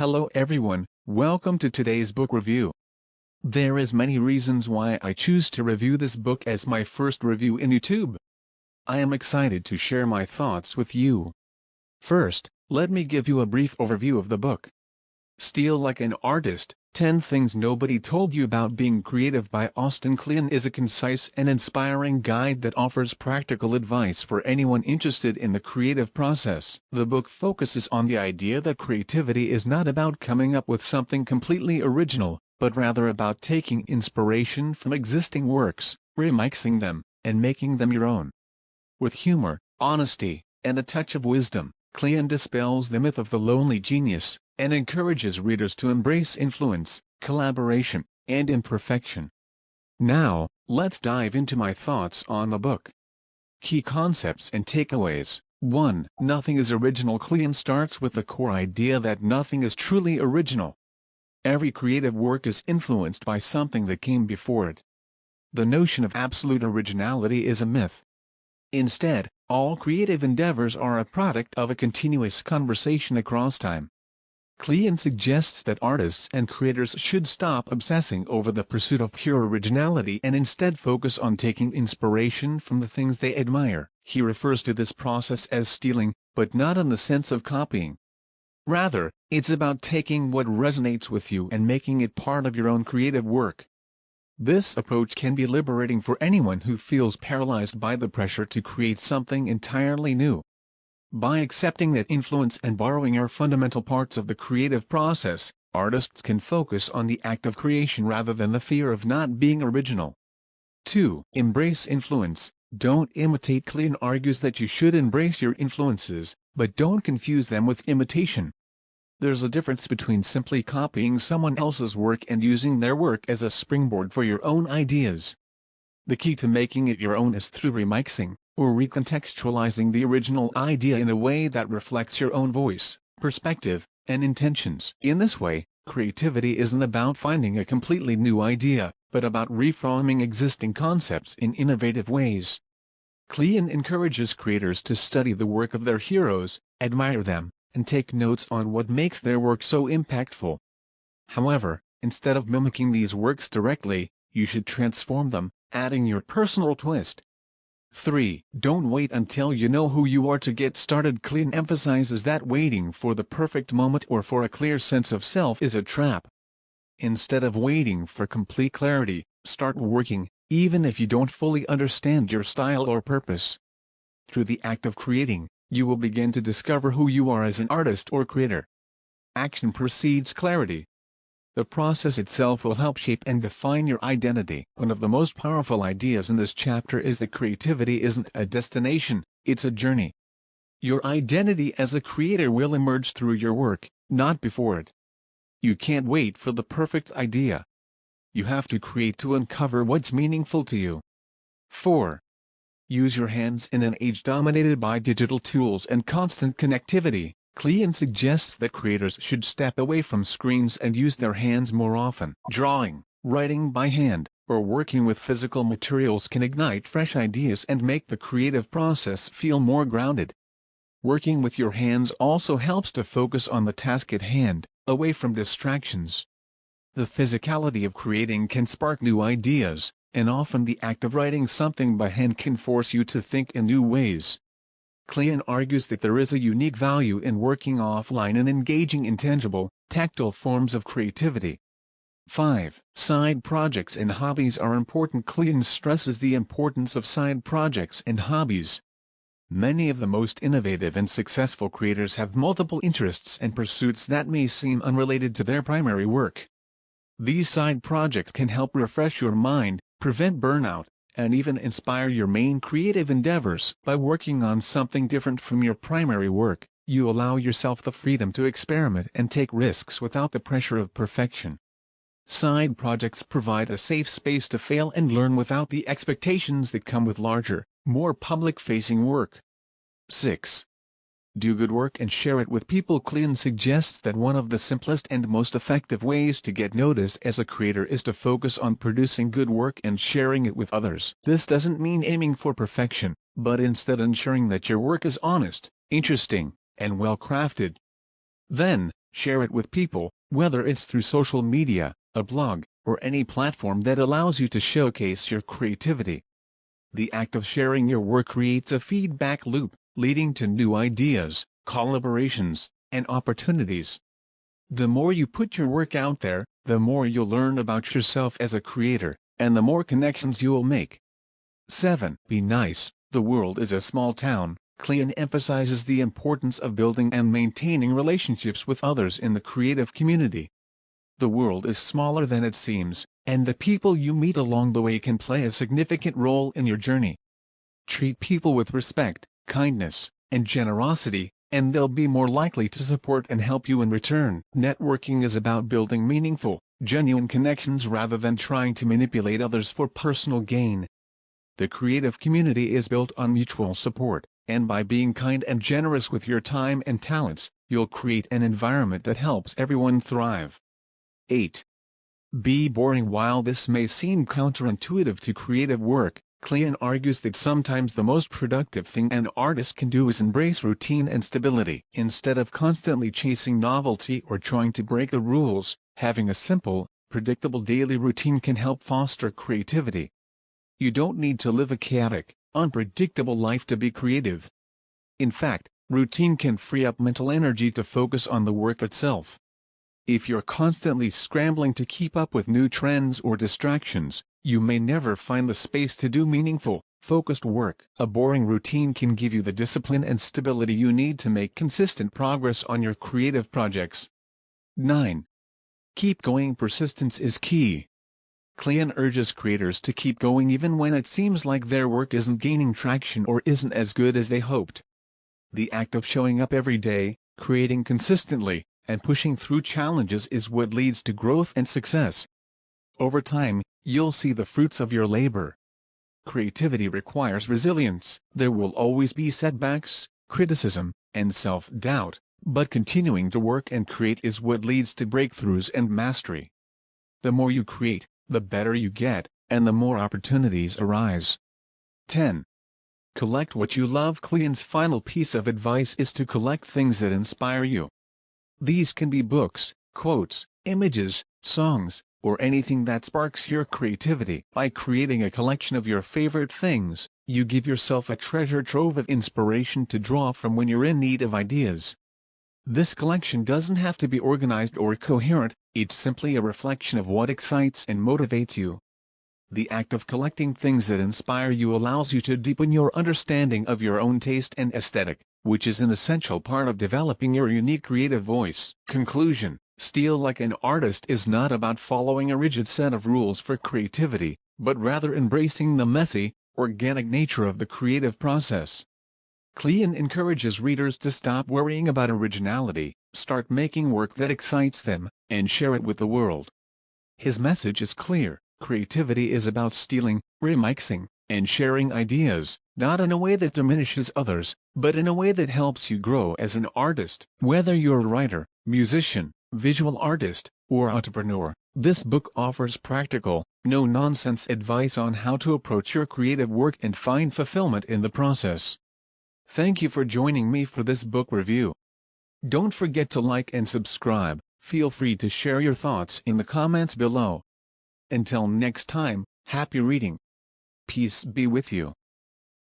Hello everyone, welcome to today's book review. There is many reasons why I choose to review this book as my first review in YouTube. I am excited to share my thoughts with you. First, let me give you a brief overview of the book. Steal Like an Artist, 10 Things Nobody Told You About Being Creative by Austin Kleon is a concise and inspiring guide that offers practical advice for anyone interested in the creative process. The book focuses on the idea that creativity is not about coming up with something completely original, but rather about taking inspiration from existing works, remixing them, and making them your own. With humor, honesty, and a touch of wisdom, Kleon dispels the myth of the lonely genius, and encourages readers to embrace influence, collaboration, and imperfection. Now, let's dive into my thoughts on the book. Key concepts and takeaways. 1. Nothing is original. Kleon starts with the core idea that nothing is truly original. Every creative work is influenced by something that came before it. The notion of absolute originality is a myth. Instead, all creative endeavors are a product of a continuous conversation across time. Kleon suggests that artists and creators should stop obsessing over the pursuit of pure originality and instead focus on taking inspiration from the things they admire. He refers to this process as stealing, but not in the sense of copying. Rather, it's about taking what resonates with you and making it part of your own creative work. This approach can be liberating for anyone who feels paralyzed by the pressure to create something entirely new. By accepting that influence and borrowing are fundamental parts of the creative process, artists can focus on the act of creation rather than the fear of not being original. 2. Embrace influence. Don't imitate. Kleon argues that you should embrace your influences, but don't confuse them with imitation. There's a difference between simply copying someone else's work and using their work as a springboard for your own ideas. The key to making it your own is through remixing, or recontextualizing the original idea in a way that reflects your own voice, perspective, and intentions. In this way, creativity isn't about finding a completely new idea, but about reframing existing concepts in innovative ways. Kleon encourages creators to study the work of their heroes, admire them, and take notes on what makes their work so impactful. However, instead of mimicking these works directly, you should transform them, adding your personal twist. 3. Don't wait until you know who you are to get started. Kleon emphasizes that waiting for the perfect moment or for a clear sense of self is a trap. Instead of waiting for complete clarity, start working, even if you don't fully understand your style or purpose. Through the act of creating, you will begin to discover who you are as an artist or creator. Action precedes clarity. The process itself will help shape and define your identity. One of the most powerful ideas in this chapter is that creativity isn't a destination, it's a journey. Your identity as a creator will emerge through your work, not before it. You can't wait for the perfect idea. You have to create to uncover what's meaningful to you. 4. Use your hands. In an age dominated by digital tools and constant connectivity, Kleon suggests that creators should step away from screens and use their hands more often. Drawing, writing by hand, or working with physical materials can ignite fresh ideas and make the creative process feel more grounded. Working with your hands also helps to focus on the task at hand, away from distractions. The physicality of creating can spark new ideas, and often the act of writing something by hand can force you to think in new ways. Kleon argues that there is a unique value in working offline and engaging in tangible, tactile forms of creativity. 5. Side projects and hobbies are important. Kleon stresses the importance of side projects and hobbies. Many of the most innovative and successful creators have multiple interests and pursuits that may seem unrelated to their primary work. These side projects can help refresh your mind, prevent burnout, and even inspire your main creative endeavors. By working on something different from your primary work, you allow yourself the freedom to experiment and take risks without the pressure of perfection. Side projects provide a safe space to fail and learn without the expectations that come with larger, more public-facing work. 6. Do good work and share it with people. Kleon suggests that one of the simplest and most effective ways to get noticed as a creator is to focus on producing good work and sharing it with others. This doesn't mean aiming for perfection, but instead ensuring that your work is honest, interesting, and well-crafted. Then, Share it with people, whether it's through social media, a blog, or any platform that allows you to showcase your creativity. The act of sharing your work creates a feedback loop, leading to new ideas, collaborations, and opportunities. The more you put your work out there, the more you'll learn about yourself as a creator, and the more connections you'll make. 7. Be nice. The world is a small town. Kleon emphasizes the importance of building and maintaining relationships with others in the creative community. The world is smaller than it seems, and the people you meet along the way can play a significant role in your journey. Treat people with respect, kindness, and generosity, and they'll be more likely to support and help you in return. Networking is about building meaningful, genuine connections rather than trying to manipulate others for personal gain. The creative community is built on mutual support, and by being kind and generous with your time and talents, you'll create an environment that helps everyone thrive. 8. Be boring. While this may seem counterintuitive to creative work, Kleon argues that sometimes the most productive thing an artist can do is embrace routine and stability. Instead of constantly chasing novelty or trying to break the rules, having a simple, predictable daily routine can help foster creativity. You don't need to live a chaotic, unpredictable life to be creative. In fact, routine can free up mental energy to focus on the work itself. If you're constantly scrambling to keep up with new trends or distractions, you may never find the space to do meaningful, focused work. A boring routine can give you the discipline and stability you need to make consistent progress on your creative projects. 9. Keep going. Persistence is key. Kleon urges creators to keep going even when it seems like their work isn't gaining traction or isn't as good as they hoped. The act of showing up every day, creating consistently, and pushing through challenges is what leads to growth and success. Over time, you'll see the fruits of your labor. Creativity requires resilience. There will always be setbacks, criticism, and self-doubt, but continuing to work and create is what leads to breakthroughs and mastery. The more you create, the better you get, and the more opportunities arise. 10. Collect what you love. Kleon's final piece of advice is to collect things that inspire you. These can be books, quotes, images, songs, or anything that sparks your creativity. By creating a collection of your favorite things, you give yourself a treasure trove of inspiration to draw from when you're in need of ideas. This collection doesn't have to be organized or coherent, it's simply a reflection of what excites and motivates you. The act of collecting things that inspire you allows you to deepen your understanding of your own taste and aesthetic, which is an essential part of developing your unique creative voice. Conclusion: Steal Like an Artist is not about following a rigid set of rules for creativity, but rather embracing the messy, organic nature of the creative process. Kleon encourages readers to stop worrying about originality, start making work that excites them, and share it with the world. His message is clear: creativity is about stealing, remixing, and sharing ideas, not in a way that diminishes others, but in a way that helps you grow as an artist. Whether you're a writer, musician, visual artist, or entrepreneur, this book offers practical, no-nonsense advice on how to approach your creative work and find fulfillment in the process. Thank you for joining me for this book review. Don't forget to like and subscribe. Feel free to share your thoughts in the comments below. Until next time, happy reading. Peace be with you.